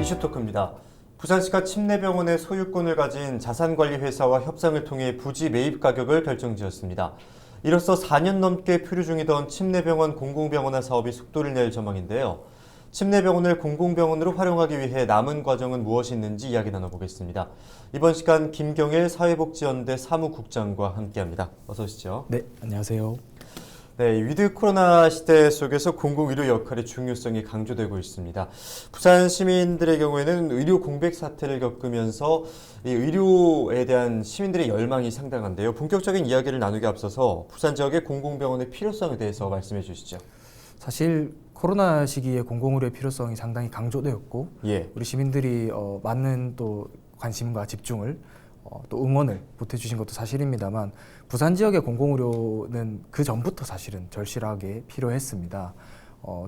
이슈토크입니다. 부산시가 침례병원의 소유권을 가진 자산관리회사와 협상을 통해 부지 매입 가격을 결정지었습니다. 이로써 4년 넘게 표류 중이던 침례병원 공공병원화 사업이 속도를 낼 전망인데요. 침례병원을 공공병원으로 활용하기 위해 남은 과정은 무엇이 있는지 이야기 나눠보겠습니다. 이번 시간 김경일 사회복지연대 사무국장과 함께합니다. 어서 오시죠. 네, 안녕하세요. 네, 위드 코로나 시대 속에서 공공의료 역할의 중요성이 강조되고 있습니다. 부산 시민들의 경우에는 의료 공백 사태를 겪으면서 이 의료에 대한 시민들의 열망이 상당한데요. 본격적인 이야기를 나누기 앞서서 부산 지역의 공공병원의 필요성에 대해서 말씀해 주시죠. 사실 코로나 시기에 공공의료의 필요성이 상당히 강조되었고, 우리 시민들이 많은 또 관심과 집중을 또 응원을 보태주신 것도 사실입니다만, 부산 지역의 공공의료는 그 전부터 사실은 절실하게 필요했습니다.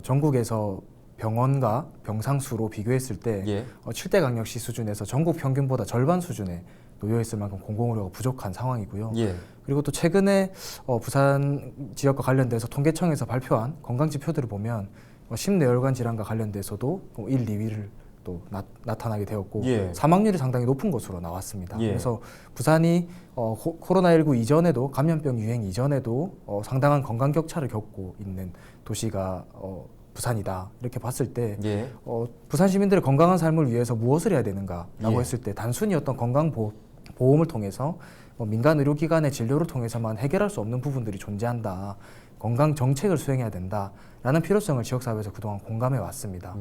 전국에서 병원과 병상수로 비교했을 때 7대 강력시 수준에서 전국 평균보다 절반 수준에 놓여있을 만큼 공공의료가 부족한 상황이고요. 그리고 또 최근에 부산 지역과 관련돼서 통계청에서 발표한 건강지표들을 보면 심뇌혈관 질환과 관련돼서도 1, 2위를 또 나타나게 되었고 사망률이 상당히 높은 것으로 나왔습니다. 그래서 부산이 코로나19 이전에도 감염병 유행 이전에도 상당한 건강 격차를 겪고 있는 도시가 부산이다 이렇게 봤을 때 부산 시민들의 건강한 삶을 위해서 무엇을 해야 되는가라고 했을 때 단순히 어떤 건강보험을 통해서 민간 의료기관의 진료를 통해서만 해결할 수 없는 부분들이 존재한다. 건강 정책을 수행해야 된다라는 필요성을 지역사회에서 그동안 공감해 왔습니다.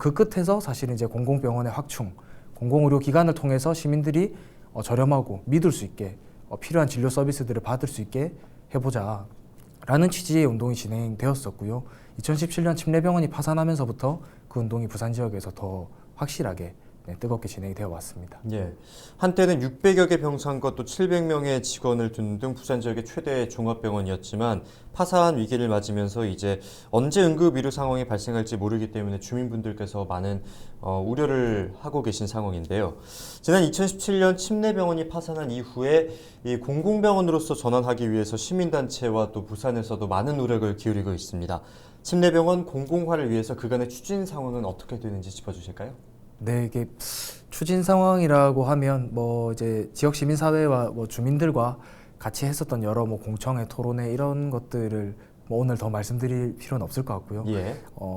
그 끝에서 사실은 이제 공공병원의 확충, 공공의료기관을 통해서 시민들이 저렴하고 믿을 수 있게 필요한 진료 서비스들을 받을 수 있게 해보자라는 취지의 운동이 진행되었었고요. 2017년 침례병원이 파산하면서부터 그 운동이 부산 지역에서 더 확실하게 뜨겁게 진행이 되어 왔습니다. 한때는 600여 개 병상과 또 700명의 직원을 둔 등 부산 지역의 최대 종합병원이었지만 파산 위기를 맞으면서 이제 언제 응급 의료 상황이 발생할지 모르기 때문에 주민분들께서 많은 우려를 하고 계신 상황인데요. 지난 2017년 침례병원이 파산한 이후에 이 공공병원으로서 전환하기 위해서 시민단체와 또 부산에서도 많은 노력을 기울이고 있습니다. 침례병원 공공화를 위해서 그간의 추진 상황은 어떻게 되는지 짚어주실까요? 네, 이게 추진 상황이라고 하면 이제 지역 시민사회와 주민들과 같이 했었던 여러 공청회, 토론회 이런 것들을 오늘 더 말씀드릴 필요는 없을 것 같고요.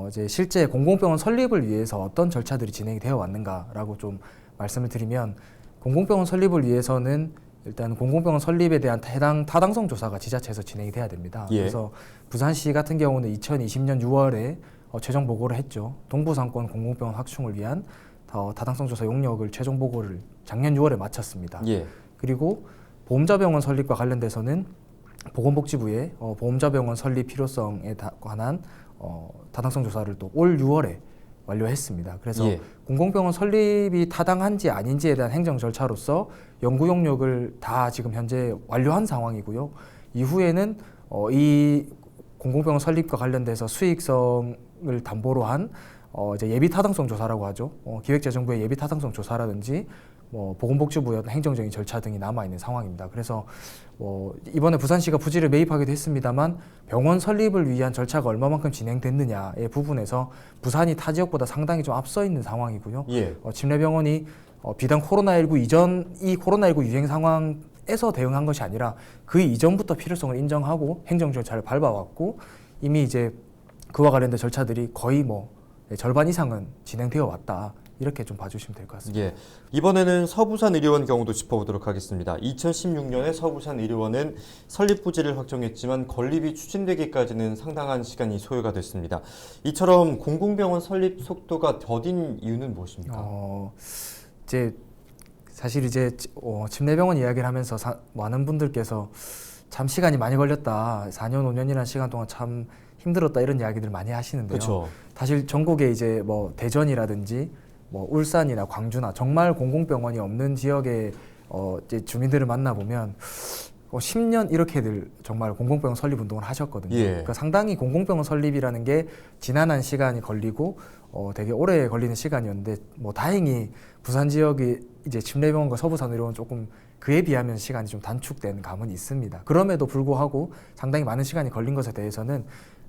이제 실제 공공병원 설립을 위해서 어떤 절차들이 진행이 되어 왔는가라고 좀 말씀을 드리면, 공공병원 설립을 위해서는 일단 공공병원 설립에 대한 타당성 조사가 지자체에서 진행이 돼야 됩니다. 그래서 부산시 같은 경우는 2020년 6월에 최종 보고를 했죠. 동부상권 공공병원 확충을 위한 타당성 조사 용역을 최종 보고를 작년 6월에 마쳤습니다. 그리고 보험자병원 설립과 관련돼서는 보건복지부에 보험자병원 설립 필요성에 관한 타당성 조사를 또 올 6월에 완료했습니다. 그래서 공공병원 설립이 타당한지 아닌지에 대한 행정 절차로서 연구 용역을 다 지금 현재 완료한 상황이고요. 이후에는 이 공공병원 설립과 관련돼서 수익성을 담보로 한 이제 예비 타당성 조사라고 하죠. 기획재정부의 예비 타당성 조사라든지 보건복지부의 행정적인 절차 등이 남아 있는 상황입니다. 그래서 이번에 부산시가 부지를 매입하기도 했습니다만 병원 설립을 위한 절차가 얼마만큼 진행됐느냐의 부분에서 부산이 타 지역보다 상당히 좀 앞서 있는 상황이고요. 침례병원이 비단 코로나19 이전 이 코로나19 유행 상황에서 대응한 것이 아니라 그 이전부터 필요성을 인정하고 행정 절차를 밟아왔고 이미 이제 그와 관련된 절차들이 거의 절반 이상은 진행되어 왔다. 이렇게 좀 봐주시면 될 것 같습니다. 이번에는 서부산 의료원 경우도 짚어보도록 하겠습니다. 2016년에 서부산 의료원은 설립 부지를 확정했지만 건립이 추진되기까지는 상당한 시간이 소요가 됐습니다. 이처럼 공공병원 설립 속도가 더딘 이유는 무엇입니까? 사실 침례병원 이야기를 하면서 많은 분들께서 참 시간이 많이 걸렸다. 4년, 5년이라는 시간 동안 참 힘들었다 이런 이야기들 많이 하시는데요. 사실 전국에 이제 대전이라든지 울산이나 광주나 정말 공공병원이 없는 지역의 이제 주민들을 만나보면 10년 이렇게들 정말 공공병원 설립 운동을 하셨거든요. 그러니까 상당히 공공병원 설립이라는 게 지난한 시간이 걸리고 되게 오래 걸리는 시간이었는데 다행히 부산 지역이 이제 침례병원과 서부산의료원 조금 그에 비하면 시간이 좀 단축된 감은 있습니다. 그럼에도 불구하고 상당히 많은 시간이 걸린 것에 대해서는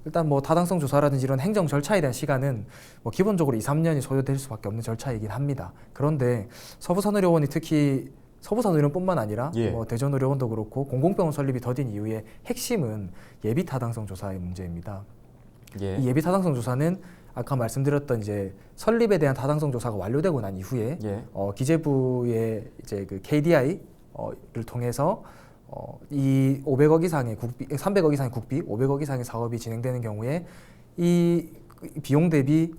일단 뭐 타당성 조사라든지 이런 행정 절차에 대한 시간은 뭐 기본적으로 2, 3년이 소요될 수밖에 없는 절차이긴 합니다. 그런데 서부산의료원이 특히 서부산의료원뿐만 아니라 예. 뭐 대전의료원도 그렇고 공공병원 설립이 더딘 이유의 핵심은 예비 타당성 조사의 문제입니다. 예. 이 예비 타당성 조사는 아까 말씀드렸던 이제 설립에 대한 타당성 조사가 완료되고 난 이후에 예. 기재부의 이제 그 KDI를 통해서 이 500억 이상의 국비, 300억 이상의 국비, 500억 이상의 사업이 진행되는 경우에 이 비용 대비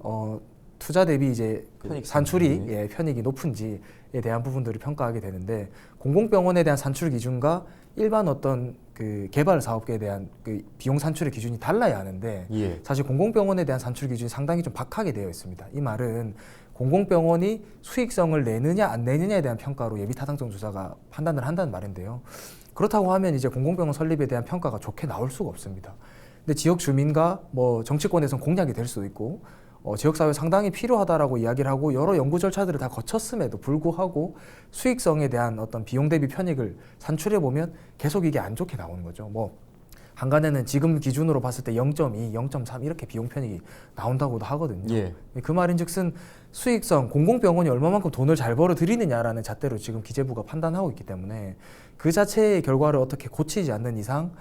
투자 대비 이제 그 편익 산출이 상승이. 편익이 높은지에 대한 부분들을 평가하게 되는데 공공병원에 대한 산출 기준과 일반 어떤 그 개발 사업계에 대한 그 비용 산출의 기준이 달라야 하는데 예. 사실 공공병원에 대한 산출 기준이 상당히 좀 박하게 되어 있습니다. 이 말은 공공병원이 수익성을 내느냐 안 내느냐에 대한 평가로 예비 타당성 조사가 판단을 한다는 말인데요. 그렇다고 하면 이제 공공병원 설립에 대한 평가가 좋게 나올 수가 없습니다. 근데 지역 주민과 뭐 정치권에서는 공약이 될 수도 있고 지역사회 상당히 필요하다라고 이야기를 하고 여러 연구 절차들을 다 거쳤음에도 불구하고 수익성에 대한 어떤 비용 대비 편익을 산출해 보면 계속 이게 안 좋게 나오는 거죠. 뭐 한간에는 지금 기준으로 봤을 때 0.2, 0.3 이렇게 비용 편익이 나온다고도 하거든요. 예. 그 말인즉슨 수익성, 공공병원이 얼마만큼 돈을 잘 벌어 들이느냐라는 잣대로 지금 기재부가 판단하고 있기 때문에 그 자체의 결과를 어떻게 고치지 않는 이상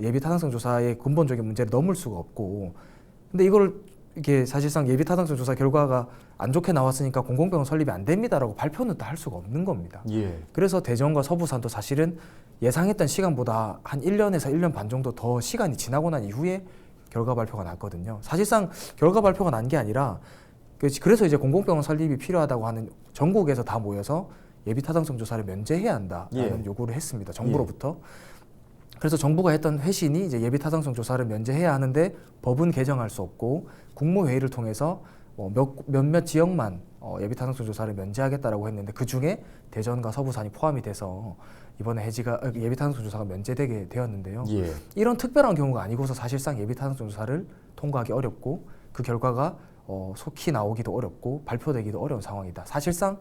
예비 타당성 조사의 근본적인 문제를 넘을 수가 없고, 근데 이걸 이게 사실상 예비 타당성 조사 결과가 안 좋게 나왔으니까 공공병원 설립이 안 됩니다라고 발표는 또 할 수가 없는 겁니다. 예. 그래서 대전과 서부산도 사실은 예상했던 시간보다 한 1년에서 1년 반 정도 더 시간이 지나고 난 이후에 결과 발표가 났거든요. 사실상 결과 발표가 난 게 아니라 그래서 이제 공공병원 설립이 필요하다고 하는 전국에서 다 모여서 예비 타당성 조사를 면제해야 한다라는 예. 요구를 했습니다. 정부로부터. 그래서 정부가 했던 회신이 이제 예비 타당성 조사를 면제해야 하는데 법은 개정할 수 없고 국무회의를 통해서 몇몇 지역만 예비 타당성 조사를 면제하겠다라고 했는데 그 중에 대전과 서부산이 포함이 돼서 이번에 예비 타당성 조사가 면제되게 되었는데요. 예. 이런 특별한 경우가 아니고서 사실상 예비 타당성 조사를 통과하기 어렵고 그 결과가 속히 나오기도 어렵고 발표되기도 어려운 상황이다. 사실상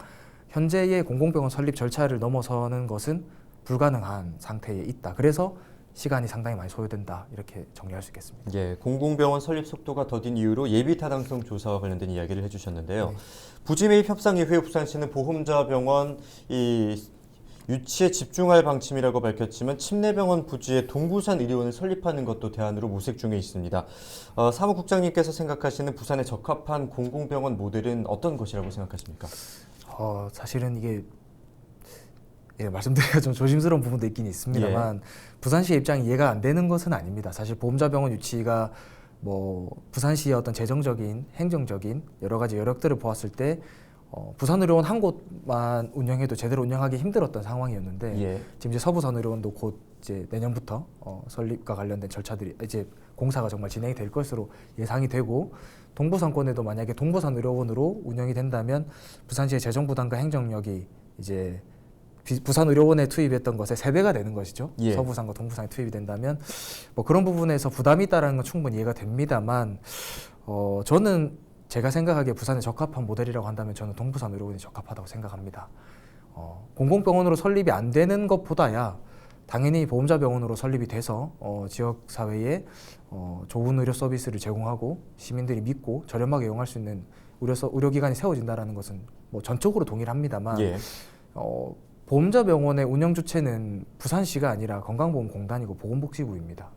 현재의 공공병원 설립 절차를 넘어서는 것은 불가능한 상태에 있다. 그래서 시간이 상당히 많이 소요된다. 이렇게 정리할 수 있겠습니다. 예, 공공병원 설립 속도가 더딘 이유로 예비 타당성 조사와 관련된 이야기를 해주셨는데요. 네. 부지매입 협상 이후에 부산시는 보험자 병원 유치에 집중할 방침이라고 밝혔지만 침례병원 부지에 동부산 의료원을 설립하는 것도 대안으로 모색 중에 있습니다. 사무국장님께서 생각하시는 부산에 적합한 공공병원 모델은 어떤 것이라고 생각하십니까? 사실은 이게 말씀드리기가 좀 조심스러운 부분도 있긴 있습니다만 부산시의 입장이 이해가 안 되는 것은 아닙니다. 사실 보험자 병원 유치가 뭐 부산시의 어떤 재정적인, 행정적인 여러 가지 여력들을 보았을 때 부산의료원 한 곳만 운영해도 제대로 운영하기 힘들었던 상황이었는데 지금 이제 서부산의료원도 곧 이제 내년부터 설립과 관련된 절차들이 이제 공사가 정말 진행이 될 것으로 예상이 되고 동부산권에도 만약에 동부산의료원으로 운영이 된다면 부산시의 재정 부담과 행정력이 이제 부산의료원에 투입했던 것의 3배가 되는 것이죠. 서부산과 동부산에 투입이 된다면 뭐 그런 부분에서 부담이 있다는 건 충분히 이해가 됩니다만 저는 제가 생각하기에 부산에 적합한 모델이라고 한다면 저는 동부산의료원이 적합하다고 생각합니다. 공공병원으로 설립이 안 되는 것보다야 당연히 보험자 병원으로 설립이 돼서 지역사회에 좋은 의료 서비스를 제공하고 시민들이 믿고 저렴하게 이용할 수 있는 의료기관이 세워진다는 것은 뭐 전적으로 동일합니다만 보험자 병원의 운영 주체는 부산시가 아니라 건강보험공단이고 보건복지부입니다.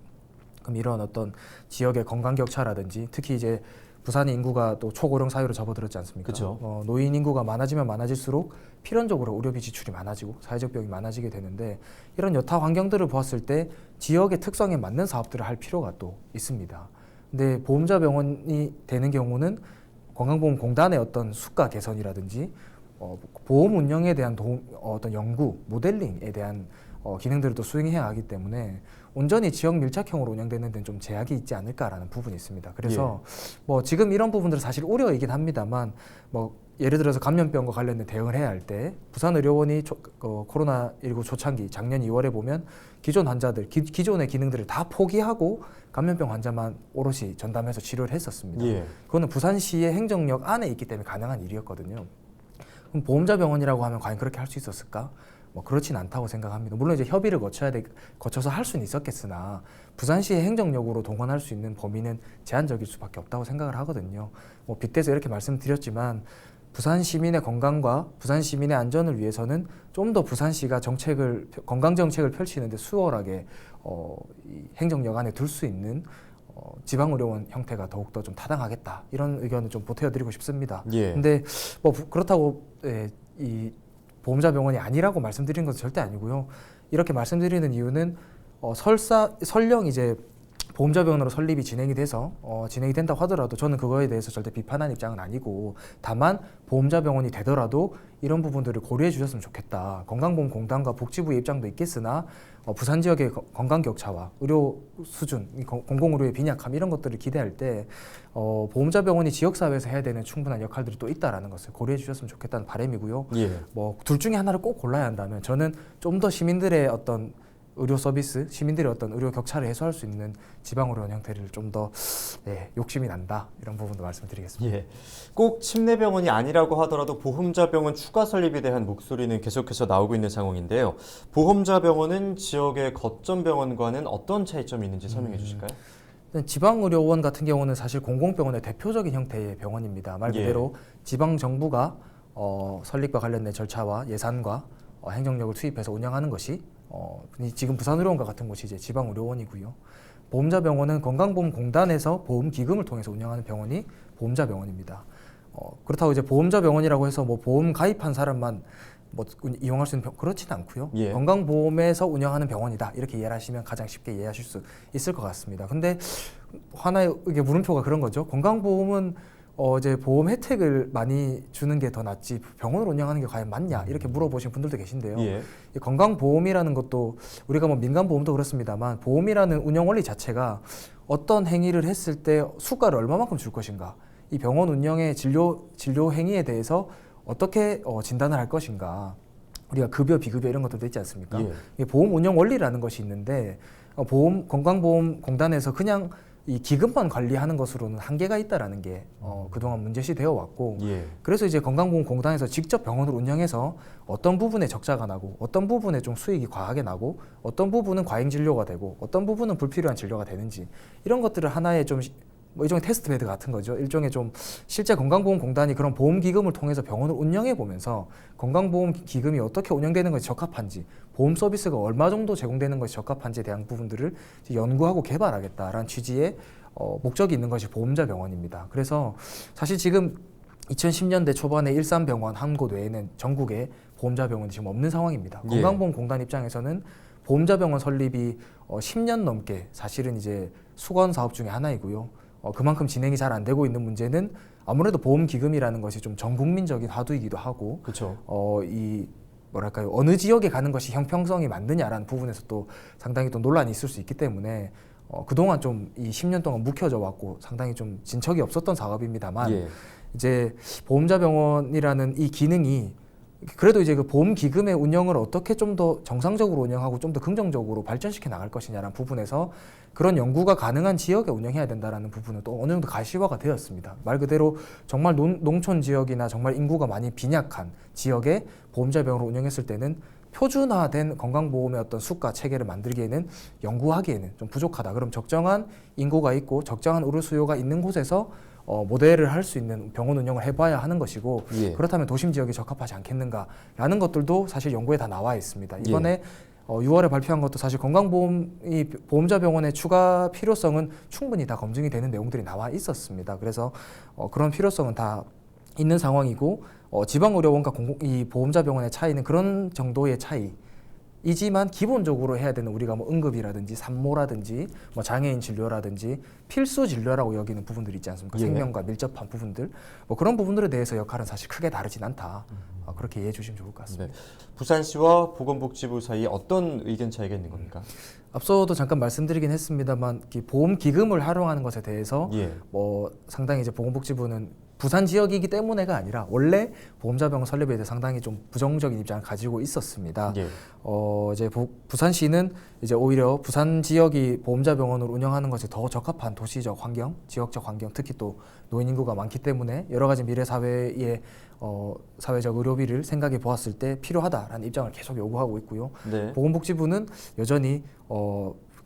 그럼 이런 어떤 지역의 건강 격차라든지 특히 이제 부산의 인구가 또 초고령 사회로 접어들었지 않습니까? 그쵸. 노인 인구가 많아지면 많아질수록 필연적으로 의료비 지출이 많아지고 사회적 비용이 많아지게 되는데 이런 여타 환경들을 보았을 때 지역의 특성에 맞는 사업들을 할 필요가 또 있습니다. 근데 보험자 병원이 되는 경우는 건강보험공단의 어떤 수가 개선이라든지 보험 운영에 대한 어떤 연구, 모델링에 대한 기능들을 또 수행해야 하기 때문에 온전히 지역 밀착형으로 운영되는 데는 좀 제약이 있지 않을까라는 부분이 있습니다. 그래서 뭐 지금 이런 부분들은 사실 우려이긴 합니다만 뭐 예를 들어서 감염병과 관련된 대응을 해야 할 때 부산의료원이 코로나19 초창기 작년 2월에 보면 기존 환자들, 기존의 기능들을 다 포기하고 감염병 환자만 오롯이 전담해서 치료를 했었습니다. 그거는 부산시의 행정력 안에 있기 때문에 가능한 일이었거든요. 그럼 보험자 병원이라고 하면 과연 그렇게 할 수 있었을까? 뭐 그렇진 않다고 생각합니다. 물론 이제 협의를 거쳐서 할 수는 있었겠으나 부산시의 행정력으로 동원할 수 있는 범위는 제한적일 수밖에 없다고 생각을 하거든요. 뭐 빗대서 이렇게 말씀드렸지만 부산 시민의 건강과 부산 시민의 안전을 위해서는 좀 더 부산시가 건강 정책을 펼치는데 수월하게 이 행정력 안에 둘 수 있는 지방의료원 형태가 더욱더 좀 타당하겠다 이런 의견을 좀 보태어드리고 싶습니다. 예. 근데 뭐 그렇다고 이 보험자 병원이 아니라고 말씀드리는 것은 절대 아니고요. 이렇게 말씀드리는 이유는 설령 이제 보험자 병원으로 설립이 진행이 된다고 하더라도 저는 그거에 대해서 절대 비판하는 입장은 아니고, 다만 보험자 병원이 되더라도 이런 부분들을 고려해 주셨으면 좋겠다. 건강보험공단과 복지부의 입장도 있겠으나 부산 지역의 건강 격차와 의료 수준, 공공의료의 빈약함 이런 것들을 기대할 때 보험자 병원이 지역사회에서 해야 되는 충분한 역할들이 또 있다라는 것을 고려해 주셨으면 좋겠다는 바람이고요. 예. 뭐 둘 중에 하나를 꼭 골라야 한다면 저는 좀 더 시민들의 어떤 의료 서비스, 시민들의 어떤 의료 격차를 해소할 수 있는 지방의료원 형태를 좀 더 욕심이 난다 이런 부분도 말씀드리겠습니다. 예. 꼭 침례병원이 아니라고 하더라도 보험자 병원 추가 설립에 대한 목소리는 계속해서 나오고 있는 상황인데요. 보험자 병원은 지역의 거점 병원과는 어떤 차이점이 있는지 설명해 주실까요? 지방의료원 같은 경우는 사실 공공병원의 대표적인 형태의 병원입니다. 말 그대로 지방정부가 설립과 관련된 절차와 예산과 행정력을 투입해서 운영하는 것이 지금 부산의료원과 같은 곳이 이제 지방의료원이고요. 보험자 병원은 건강보험공단에서 보험기금을 통해서 운영하는 병원이 보험자 병원입니다. 그렇다고 이제 보험자 병원이라고 해서 뭐 보험 가입한 사람만 뭐 이용할 수 있는 그렇지는 않고요. 예. 건강보험에서 운영하는 병원이다 이렇게 이해를 하시면 가장 쉽게 이해하실 수 있을 것 같습니다. 근데 하나의 이게 물음표가 그런 거죠. 건강보험은 이제 보험 혜택을 많이 주는 게 더 낫지 병원을 운영하는 게 과연 맞냐 이렇게 물어보신 분들도 계신데요. 예. 이 건강보험이라는 것도 우리가 뭐 민간보험도 그렇습니다만 보험이라는 운영 원리 자체가 어떤 행위를 했을 때 수가를 얼마만큼 줄 것인가, 이 병원 운영의 진료 행위에 대해서 어떻게 진단을 할 것인가, 우리가 급여 비급여 이런 것들도 있지 않습니까? 이 보험 운영 원리라는 것이 있는데 건강보험공단에서 그냥 이 기금만 관리하는 것으로는 한계가 있다라는 게 그동안 문제시 되어 왔고, 그래서 이제 건강보험공단에서 직접 병원을 운영해서 어떤 부분에 적자가 나고 어떤 부분에 좀 수익이 과하게 나고 어떤 부분은 과잉 진료가 되고 어떤 부분은 불필요한 진료가 되는지 이런 것들을 하나의 좀 뭐 일종의 테스트베드 같은 거죠. 일종의 좀 실제 건강보험공단이 그런 보험기금을 통해서 병원을 운영해 보면서 건강보험기금이 어떻게 운영되는 것이 적합한지, 보험 서비스가 얼마 정도 제공되는 것이 적합한지에 대한 부분들을 연구하고 개발하겠다라는 취지의 목적이 있는 것이 보험자 병원입니다. 그래서 사실 지금 2010년대 초반에 일산병원 한 곳 외에는 전국에 보험자 병원이 지금 없는 상황입니다. 건강보험공단 입장에서는 보험자 병원 설립이 10년 넘게 사실은 이제 수건 사업 중에 하나이고요. 그만큼 진행이 잘 안 되고 있는 문제는 아무래도 보험기금이라는 것이 좀 전국민적인 화두이기도 하고, 그렇죠. 이 뭐랄까요, 어느 지역에 가는 것이 형평성이 맞느냐라는 부분에서 또 상당히 또 논란이 있을 수 있기 때문에 그동안 좀 이 10년 동안 묵혀져 왔고 상당히 좀 진척이 없었던 사업입니다만, 이제 보험자 병원이라는 이 기능이 그래도 이제 그 보험기금의 운영을 어떻게 좀 더 정상적으로 운영하고 좀 더 긍정적으로 발전시켜 나갈 것이냐라는 부분에서 그런 연구가 가능한 지역에 운영해야 된다라는 부분은 또 어느 정도 가시화가 되었습니다. 말 그대로 정말 농촌 지역이나 정말 인구가 많이 빈약한 지역에 보험자 병원을 운영했을 때는 표준화된 건강보험의 어떤 수가 체계를 만들기에는 연구하기에는 좀 부족하다. 그럼 적정한 인구가 있고 적정한 의료 수요가 있는 곳에서 모델을 할 수 있는 병원 운영을 해봐야 하는 것이고, 그렇다면 도심 지역에 적합하지 않겠는가라는 것들도 사실 연구에 다 나와 있습니다. 이번에 6월에 발표한 것도 사실 건강보험이 보험자 병원의 추가 필요성은 충분히 다 검증이 되는 내용들이 나와 있었습니다. 그래서 그런 필요성은 다 있는 상황이고, 지방의료원과 이 보험자 병원의 차이는 그런 정도의 차이. 이지만 기본적으로 해야 되는 우리가 뭐 응급이라든지 산모라든지 뭐 장애인 진료라든지 필수 진료라고 여기는 부분들이 있지 않습니까? 생명과 밀접한 부분들, 뭐 그런 부분들에 대해서 역할은 사실 크게 다르진 않다. 그렇게 이해해 주시면 좋을 것 같습니다. 부산시와 보건복지부 사이에 어떤 의견 차이가 있는 겁니까? 앞서도 잠깐 말씀드리긴 했습니다만 보험기금을 활용하는 것에 대해서 뭐 상당히 이제 보건복지부는 부산 지역이기 때문에가 아니라 원래 보험자병원 설립에 대해 상당히 좀 부정적인 입장을 가지고 있었습니다. 예. 이제 부산시는 이제 오히려 부산 지역이 보험자병원을 운영하는 것에 더 적합한 도시적 환경, 지역적 환경, 특히 또 노인 인구가 많기 때문에 여러 가지 미래 사회의 사회적 의료비를 생각해 보았을 때 필요하다라는 입장을 계속 요구하고 있고요. 네. 보건복지부는 여전히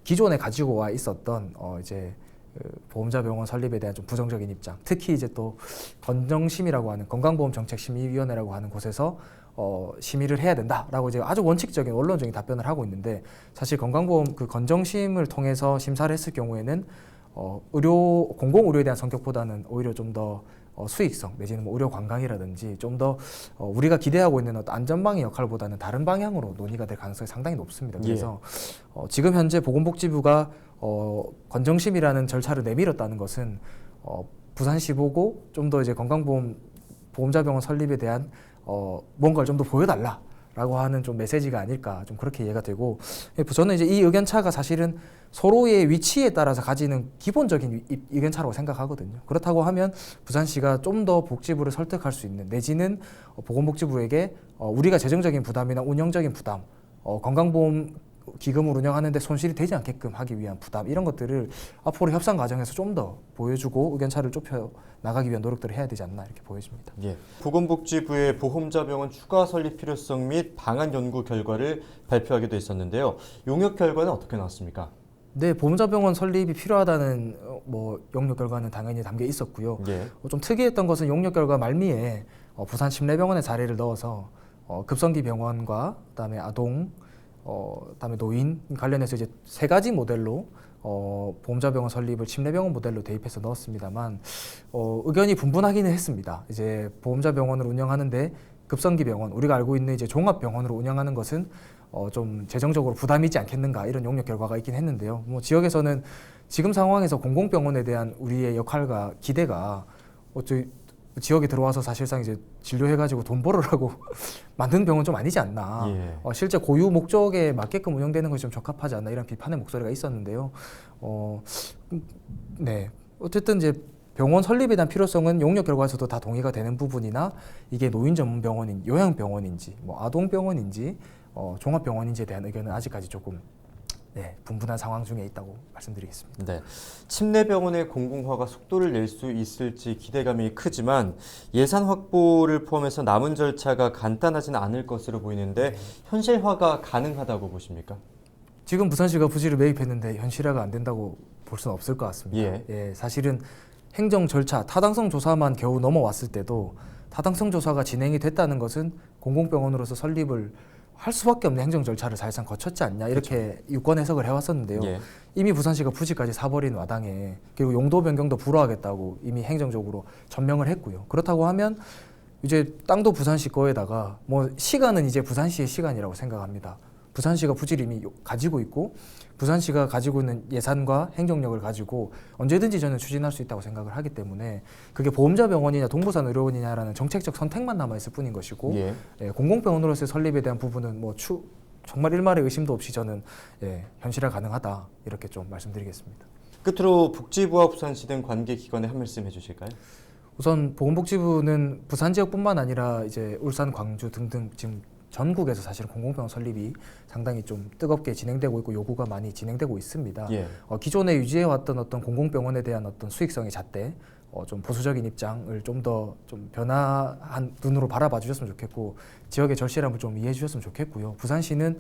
기존에 가지고 와 있었던 이제 보험자병원 설립에 대한 좀 부정적인 입장, 특히 이제 또 건정심이라고 하는 건강보험정책심의위원회라고 하는 곳에서 심의를 해야 된다라고 이제 아주 원칙적인 원론적인 답변을 하고 있는데, 사실 건강보험 그 건정심을 통해서 심사를 했을 경우에는 공공의료에 대한 성격보다는 오히려 좀 더 수익성 내지는 뭐 의료 관광이라든지 좀 더 우리가 기대하고 있는 어떤 안전망의 역할보다는 다른 방향으로 논의가 될 가능성이 상당히 높습니다. 그래서 지금 현재 보건복지부가 건정심이라는 절차를 내밀었다는 것은 부산시 보고 좀 더 이제 보험자병원 설립에 대한 뭔가를 좀 더 보여달라라고 하는 좀 메시지가 아닐까, 좀 그렇게 이해가 되고, 저는 이제 이 의견차가 사실은 서로의 위치에 따라서 가지는 기본적인 의견차라고 생각하거든요. 그렇다고 하면 부산시가 좀 더 복지부를 설득할 수 있는, 내지는 보건복지부에게 우리가 재정적인 부담이나 운영적인 부담, 건강보험 기금을 운영하는데 손실이 되지 않게끔 하기 위한 부담, 이런 것들을 앞으로 협상 과정에서 좀 더 보여주고 의견차를 좁혀 나가기 위한 노력들을 해야 되지 않나, 이렇게 보여집니다. 예. 보건복지부의 보험자병원 추가 설립 필요성 및 방안 연구 결과를 발표하기도 했었는데요. 용역 결과는 어떻게 나왔습니까? 네, 보험자병원 설립이 필요하다는 용역 결과는 당연히 담겨 있었고요. 예. 좀 특이했던 것은 용역 결과 말미에 부산 심내병원의 사례를 넣어서 급성기 병원과 그다음에 아동, 그다음에 노인 관련해서 이제 세 가지 모델로 보험자병원 설립을 심내병원 모델로 대입해서 넣었습니다만 의견이 분분하기는 했습니다. 이제 보험자병원을 운영하는데 급성기 병원, 우리가 알고 있는 이제 종합병원으로 운영하는 것은 좀 재정적으로 부담이지 않겠는가, 이런 용역 결과가 있긴 했는데요. 지역에서는 지금 상황에서 공공병원에 대한 우리의 역할과 기대가 지역에 들어와서 사실상 이제 진료해가지고 돈 벌으라고 만든 병원 좀 아니지 않나. 예. 실제 고유 목적에 맞게끔 운영되는 것이 좀 적합하지 않나, 이런 비판의 목소리가 있었는데요. 네. 어쨌든 이제 병원 설립에 대한 필요성은 용역 결과에서도 다 동의가 되는 부분이나, 이게 노인 전문 병원인 요양병원인지 아동병원인지 종합병원인지에 대한 의견은 아직까지 조금 분분한 상황 중에 있다고 말씀드리겠습니다. 네, 침례병원의 공공화가 속도를 낼 수 있을지 기대감이 크지만 예산 확보를 포함해서 남은 절차가 간단하지는 않을 것으로 보이는데 현실화가 가능하다고 보십니까? 지금 부산시가 부지를 매입했는데 현실화가 안 된다고 볼 수는 없을 것 같습니다. 사실은 행정 절차, 타당성 조사만 겨우 넘어왔을 때도 타당성 조사가 진행이 됐다는 것은 공공병원으로서 설립을 할 수밖에 없는 행정 절차를 사실상 거쳤지 않냐, 이렇게 유권 해석을 해왔었는데요. 이미 부산시가 부지까지 사버린 와당에, 그리고 용도 변경도 불허하겠다고 이미 행정적으로 전명을 했고요. 그렇다고 하면 이제 땅도 부산시 거에다가 시간은 이제 부산시의 시간이라고 생각합니다. 부산시가 부지를 이미 가지고 있고 부산시가 가지고 있는 예산과 행정력을 가지고 언제든지 저는 추진할 수 있다고 생각을 하기 때문에, 그게 보험자병원이냐 동부산 의료원이냐라는 정책적 선택만 남아있을 뿐인 것이고, 공공병원으로서의 설립에 대한 부분은 정말 일말의 의심도 없이 저는 현실화 가능하다, 이렇게 좀 말씀드리겠습니다. 끝으로 복지부와 부산시 등 관계기관에 한 말씀 해주실까요? 우선 보건복지부는 부산 지역뿐만 아니라 이제 울산, 광주 등등 지금 전국에서 사실 공공병원 설립이 상당히 좀 뜨겁게 진행되고 있고 요구가 많이 진행되고 있습니다. 기존에 유지해왔던 어떤 공공병원에 대한 어떤 수익성의 잣대, 좀 보수적인 입장을 좀 더 좀 변화한 눈으로 바라봐 주셨으면 좋겠고, 지역의 절실함을 좀 이해해 주셨으면 좋겠고요. 부산시는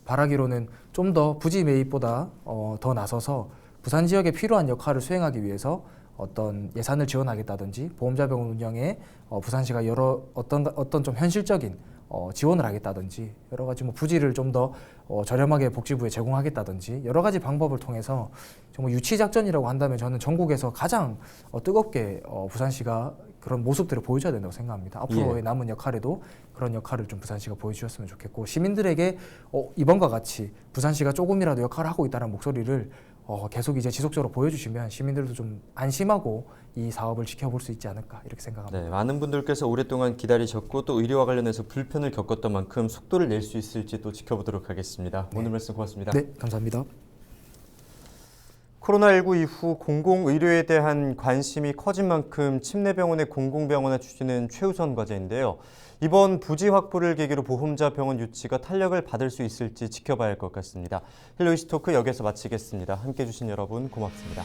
바라기로는 좀 더 부지 매입보다 더 나서서 부산 지역에 필요한 역할을 수행하기 위해서 어떤 예산을 지원하겠다든지 보험자병원 운영에 부산시가 어떤 좀 현실적인 지원을 하겠다든지, 여러 가지 부지를 좀 더 저렴하게 복지부에 제공하겠다든지, 여러 가지 방법을 통해서 정말 유치작전이라고 한다면 저는 전국에서 가장 뜨겁게 부산시가 그런 모습들을 보여줘야 된다고 생각합니다. 앞으로의 남은 역할에도 그런 역할을 좀 부산시가 보여주셨으면 좋겠고, 시민들에게 이번과 같이 부산시가 조금이라도 역할을 하고 있다는 목소리를 계속 이제 지속적으로 보여주시면 시민들도 좀 안심하고 이 사업을 지켜볼 수 있지 않을까, 이렇게 생각합니다. 네, 많은 분들께서 오랫동안 기다리셨고 또 의료와 관련해서 불편을 겪었던 만큼 속도를 낼 수 있을지 또 지켜보도록 하겠습니다. 오늘 말씀 고맙습니다. 네, 감사합니다. 코로나19 이후 공공의료에 대한 관심이 커진 만큼 침례병원의 공공병원화 추진은 최우선 과제인데요. 이번 부지 확보를 계기로 보험자 병원 유치가 탄력을 받을 수 있을지 지켜봐야 할 것 같습니다. 힐로이시 토크 여기서 마치겠습니다. 함께해 주신 여러분 고맙습니다.